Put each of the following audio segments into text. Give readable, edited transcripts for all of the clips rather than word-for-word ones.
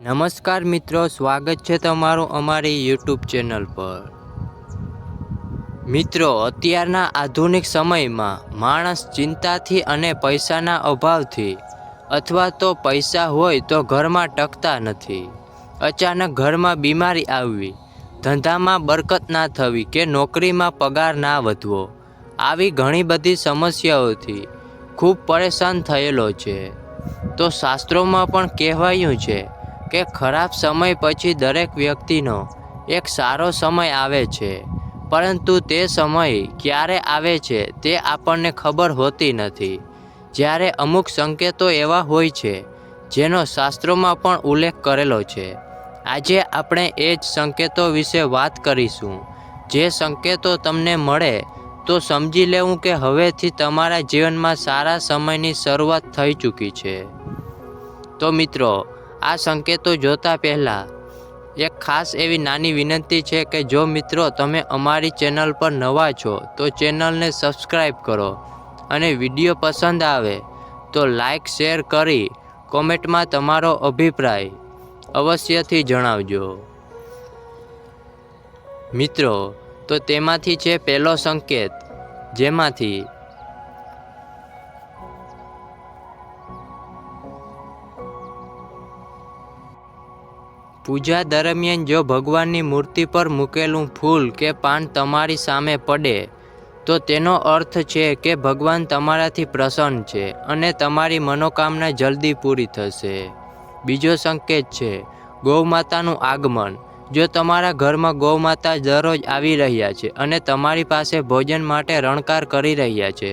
નમસ્કાર મિત્રો, સ્વાગત છે તમારું અમારી યુટ્યુબ ચેનલ પર। મિત્રો, અત્યારના આધુનિક સમયમાં માણસ ચિંતાથી અને પૈસાના અભાવથી અથવા તો પૈસા હોય તો ઘરમાં ટકતા નથી। અચાનક ઘરમાં બીમારી આવવી, ધંધામાં બરકત ના થવી કે નોકરીમાં પગાર ના વધવો, આવી ઘણી બધી સમસ્યાઓથી ખૂબ પરેશાન થયેલો છે। તો શાસ્ત્રોમાં પણ કહેવાયું છે કે ખરાબ સમય પછી દરેક વ્યક્તિનો એક સારો સમય આવે છે, પરંતુ તે સમય ક્યારે આવે છે તે આપણને ખબર હોતી નથી। જ્યારે અમુક સંકેતો એવા હોય છે જેનો શાસ્ત્રોમાં પણ ઉલ્લેખ કરેલો છે। આજે આપણે એ જ સંકેતો વિશે વાત કરીશું। જે સંકેતો તમને મળે તો સમજી લેવું કે હવેથી તમારા જીવનમાં સારા સમયની શરૂઆત થઈ ચૂકી છે। તો મિત્રો, આ સંકેતો જોતા પહેલાં એક ખાસ એવી નાની વિનંતી છે કે જો મિત્રો તમે અમારી ચેનલ પર નવા છો તો ચેનલને સબસ્ક્રાઈબ કરો અને વિડીયો પસંદ આવે તો લાઈક શેર કરી કોમેન્ટમાં તમારો અભિપ્રાય અવશ્યથી જણાવજો। મિત્રો, તો તેમાંથી છે પહેલો સંકેત, જેમાંથી પૂજા દરમિયાન જો ભગવાનની મૂર્તિ પર મૂકેલું ફૂલ કે પાન તમારી સામે પડે તો તેનો અર્થ છે કે ભગવાન તમારાથી પ્રસન્ન છે અને તમારી મનોકામના જલ્દી પૂરી થશે। બીજો સંકેત છે ગૌમાતાનું આગમન। જો તમારા ઘરમાં ગૌમાતા દરરોજ આવી રહ્યા છે અને તમારી પાસે ભોજન માટે રણકાર કરી રહ્યા છે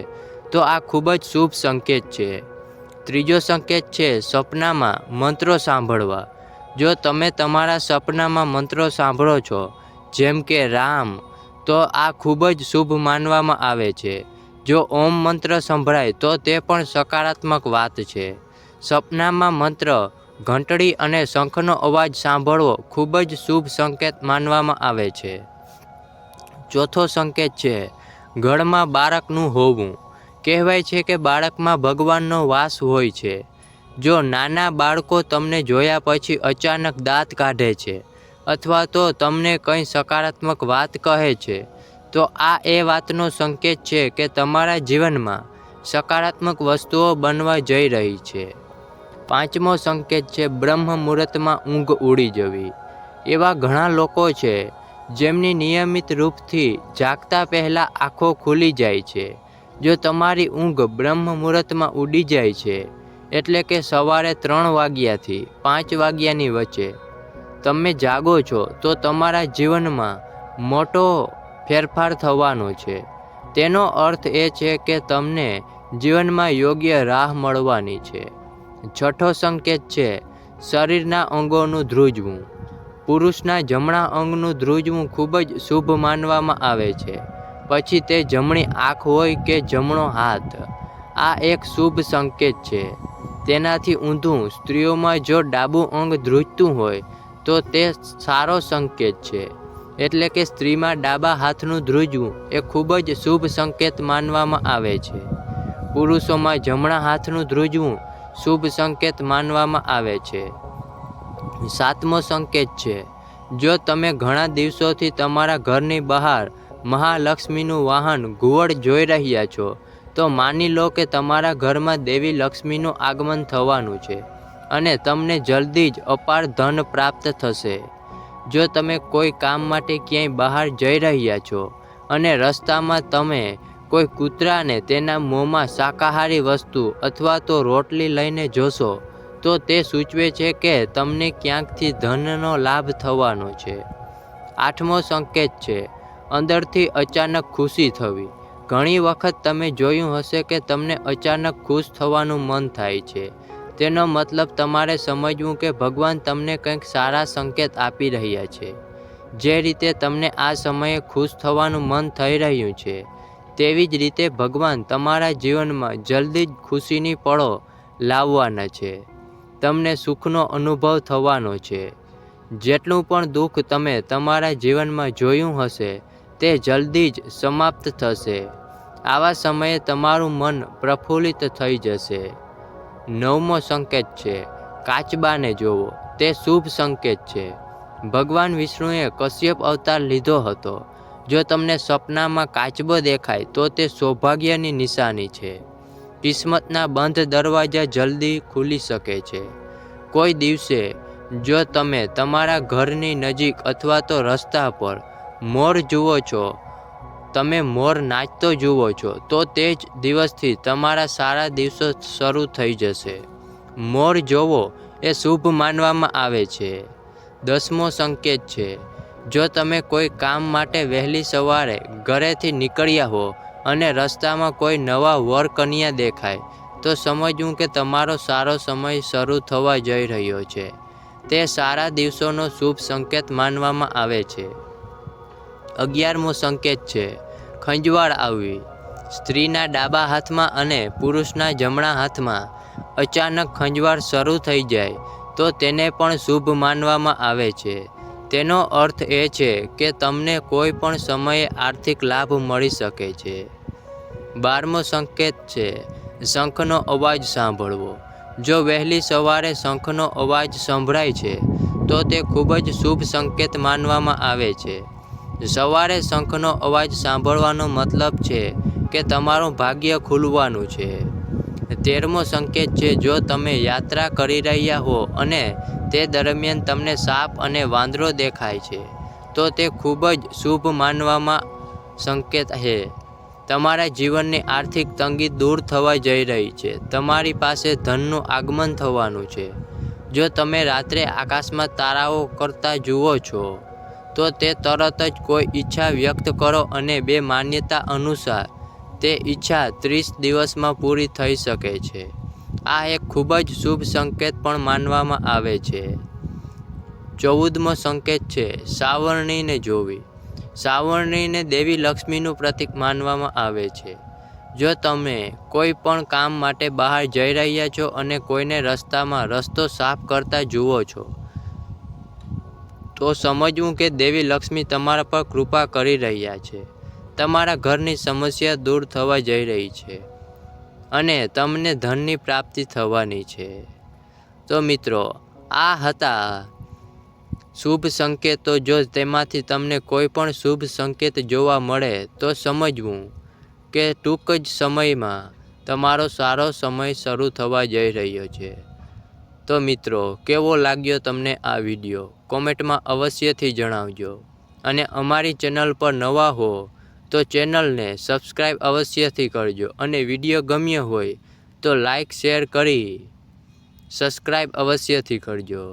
તો આ ખૂબ જ શુભ સંકેત છે। ત્રીજો સંકેત છે સપનામાં મંત્રો સાંભળવા। જો તમે તમારા સપનામાં મંત્રો સાંભળો છો, જેમ કે રામ, તો આ ખૂબ જ શુભ માનવામાં આવે છે। જો ઓમ મંત્ર સંભળાય તો તે પણ સકારાત્મક વાત છે। સપનામાં મંત્ર, ઘંટડી અને શંખનો અવાજ સાંભળવો ખૂબ જ શુભ સંકેત માનવામાં આવે છે। ચોથો સંકેત છે ગળમાં બાળકનું હોવું। કહેવાય છે કે બાળકમાં ભગવાનનો વાસ હોય છે। જો નાના બાળકો તમને જોયા પછી અચાનક દાંત કાઢે છે અથવા તો તમને કંઈ સકારાત્મક વાત કહે છે તો આ એ વાતનો સંકેત છે કે તમારા જીવનમાં સકારાત્મક વસ્તુઓ બનવા જઈ રહી છે। પાંચમો સંકેત છે બ્રહ્મ મુહૂર્તમાં ઊંઘ ઉડી જવી। એવા ઘણા લોકો છે જેમની નિયમિત રૂપથી જાગતા પહેલાં આંખો ખુલી જાય છે। જો તમારી ઊંઘ બ્રહ્મ મુહૂર્તમાં ઉડી જાય છે, એટલે કે સવારે 3 વાગ્યાથી 5 વાગ્યાની વચ્ચે તમે જાગો છો તો તમારા જીવનમાં મોટો ફેરફાર થવાનો છે। તેનો અર્થ એ છે કે તમને જીવનમાં યોગ્ય રાહ મળવાની છે। છઠ્ઠો સંકેત છે શરીરના અંગોનું ધ્રુજવું। પુરુષના જમણા અંગનું ધ્રુજવું ખૂબ જ શુભ માનવામાં આવે છે, પછી તે જમણી આંખ હોય કે જમણો હાથ। આ એક શુભ સંકેત છે। તેનાથી ઊંધું સ્ત્રીઓમાં જો ડાબું અંગ ધ્રુજતું હોય તો તે સારો સંકેત છે, એટલે કે સ્ત્રીમાં ડાબા હાથનું ધ્રુજવું એ ખૂબ જ શુભ સંકેત માનવામાં આવે છે। પુરુષોમાં જમણા હાથનું ધ્રુજવું શુભ સંકેત માનવામાં આવે છે। સાતમો સંકેત છે જો તમે ઘણા દિવસોથી તમારા ઘરની બહાર મહાલક્ષ્મીનું વાહન ઘુવડ જોઈ રહ્યા છો તો માની લો કે તમારા ઘરમાં દેવી લક્ષ્મીનું આગમન થવાનું છે અને તમને જલ્દી જ અપાર ધન પ્રાપ્ત થશે। જો તમે કોઈ કામ માટે ક્યાંય બહાર જઈ રહ્યા છો અને રસ્તામાં તમે કોઈ કૂતરાને તેના મોંમાં શાકાહારી વસ્તુ અથવા તો રોટલી લઈને જોશો તો તે સૂચવે છે કે તમને ક્યાંકથી ધનનો લાભ થવાનો છે। આઠમો સંકેત છે અંદરથી અચાનક ખુશી થવી। ઘણી વખત તમે જોયું હશે કે તમને અચાનક ખુશ થવાનું મન થાય છે। તેનો મતલબ તમારે સમજવું કે ભગવાન તમને કંઈક સારા સંકેત આપી રહ્યા છે। જે રીતે તમને આ સમયે ખુશ થવાનું મન થઈ રહ્યું છે, તેવી જ રીતે ભગવાન તમારા જીવનમાં જલ્દી જ ખુશીની પળો લાવવાના છે। તમને સુખનો અનુભવ થવાનો છે। જેટલું પણ દુઃખ તમે તમારા જીવનમાં જોયું હશે તે જલ્દી જ સમાપ્ત થશે। આવા સમયે તમારું મન પ્રફુલ્લિત થઈ જશે। નવમો સંકેત છે કાચબાને જોવો। તે શુભ સંકેત છે. ભગવાન વિષ્ણુએ કશ્યપ અવતાર લીધો હતો. જો તમને સપનામાં કાચબો દેખાય તો તે સૌભાગ્યની નિશાની છે. કિસ્મતના બંધ દરવાજા જલ્દી ખુલી શકે છે. કોઈ દિવસે જો તમે તમારા ઘરની નજીક અથવા તો રસ્તા પર મોર જુઓ છો, તમે મોર નાચતો જુઓ છો, તો તે જ દિવસથી તમારા સારા દિવસો શરૂ થઈ જશે. મોર જોવો એ શુભ માનવામાં આવે છે. 10મો સંકેત છે. જો તમે કોઈ કામ માટે વહેલી સવારે ઘરેથી નીકળ્યા હો અને રસ્તામાં કોઈ નવા વર કન્યા દેખાય, તો સમજવું કે તમારો સારો સમય શરૂ થવા જઈ રહ્યો છે. તે સારા દિવસોનો શુભ સંકેત માનવામાં આવે છે. 11મો સંકેત છે. ખંજવાળ આવવી. સ્ત્રીના ડાબા હાથમાં અને પુરુષના જમણા હાથમાં અચાનક ખંજવાળ શરૂ થઈ જાય તો તેને પણ શુભ માનવામાં આવે છે. તેનો અર્થ એ છે કે તમને કોઈ પણ સમયે આર્થિક લાભ મળી શકે છે. 12મો સંકેત છે. શંખનો અવાજ સાંભળવો. જો વહેલી સવારે શંખનો અવાજ સંભળાય છે તો તે ખૂબ જ શુભ સંકેત માનવામાં આવે છે. સવારે શંખનો અવાજ સાંભળવાનો મતલબ છે કે તમારું ભાગ્ય ખુલવાનું છે. 13મો સંકેત છે. જો તમે યાત્રા કરી રહ્યા હો અને તે દરમિયાન તમને સાપ અને વાંદરો દેખાય છે, તો તે ખૂબ જ શુભ માનવામાં સંકેત છે. તમારા જીવનની આર્થિક તંગી દૂર થવા જઈ રહી છે. તમારી પાસે ધનનું આગમન થવાનું છે. જો તમે રાત્રે આકાશમાં તારાઓ કરતા જુઓ છો, તો તે તરત જ કોઈ ઈચ્છા વ્યક્ત કરો અને બે માન્યતા અનુસાર તે ઈચ્છા 30 દિવસમાં પૂરી થઈ શકે છે. આ એક ખૂબ જ શુભ સંકેત પણ માનવામાં આવે છે. 14મો સંકેત છે. સાવરણીને જોવી. સાવરણીને દેવી લક્ષ્મીનું પ્રતીક માનવામાં આવે છે. જો તમે કોઈ પણ કામ માટે બહાર જઈ રહ્યા છો અને કોઈને રસ્તામાં રસ્તો સાફ કરતા જુઓ છો, તો સમજવું કે દેવી લક્ષ્મી તમારા પર કૃપા કરી રહ્યા છે. તમારા ઘરની સમસ્યા દૂર થવા જઈ રહી છે અને તમને ધનની પ્રાપ્તિ થવાની છે. તો મિત્રો, આ હતા શુભ સંકેતો. જો તેમાંથી તમને કોઈ પણ શુભ સંકેત જોવા મળે તો સમજવું કે ટૂંક જ સમયમાં તમારો સારો સમય શરૂ થવા જઈ રહ્યો છે. તો મિત્રો, કેવો લાગ્યો તમને આ વિડીયો? કોમેન્ટમાં અવશ્યથી જણાવજો. અને અમારી ચેનલ પર નવા હો તો ચેનલને સબસ્ક્રાઈબ અવશ્યથી કરજો. અને વિડીયો ગમ્યો હોય તો લાઈક શેર કરી સબસ્ક્રાઈબ અવશ્યથી કરજો.